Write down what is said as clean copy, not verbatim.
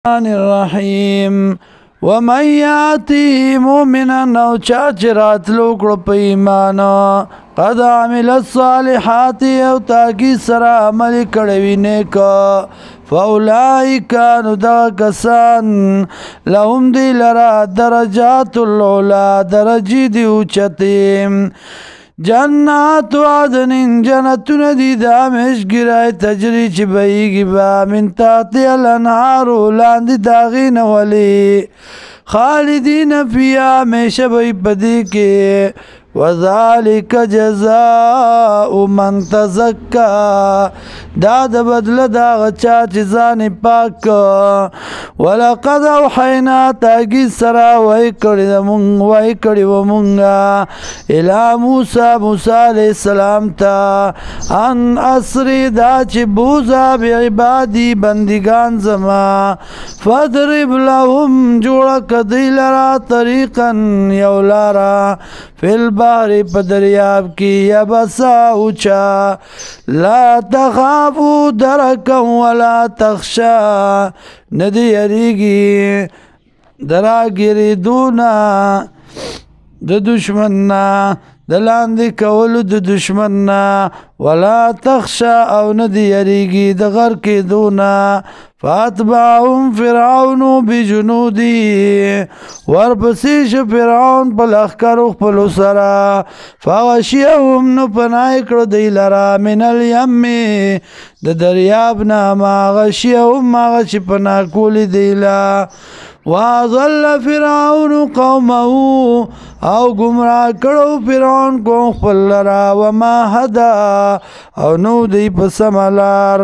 الرحیم ومن یاتی مؤمنا او چا چې راتلو کړو په ایمان قد عمل الصالحات او تاکي سره عمل کړی وي نیک فاولئک نو دا کسان لهم دی لرا درجات العلا درجی دی اوچتې جنات عدن جنتون دی دا مشگرائی تجری چی بایگی با من تحتی الانهارو لاندی داغین ولی خالدین فیا ہمیشہ بای پدی کے وذالک جزاء من تزکا دا د بدل دا غچا چې ځان پاک ولقد اوحینا تاگی سرا وای کړی و مونږه الی موسی علیہ السلام تا ان اسری دا چې بوزا بعبادی بندگان زما فضرب لهم جوړ کدی لرا طریقا یولارا فی البحر په دریاب کې یبسا اوچا لا تخافوا درکا ولا تخشا ندی یریگی دراگیری دونا د دشمننا دلاندی کولو د دشمننا ولا تخشا او ندی یریگی د غر کی دونا فاتبعهم فرعون بجنودی ورپسیش فرعون پل اخکرو خپلو سرا فغشیهم نو پنائی کرو دی لرا من الیمی د دریابنا ما غشیهم ما غشی پنا کولی دیلا وَأَضَلَّ فِرْعَوْنُ قَوْمَهُ او گمراه کړو فرعون قوم خپل لرا وما هدا او نو دی په سملار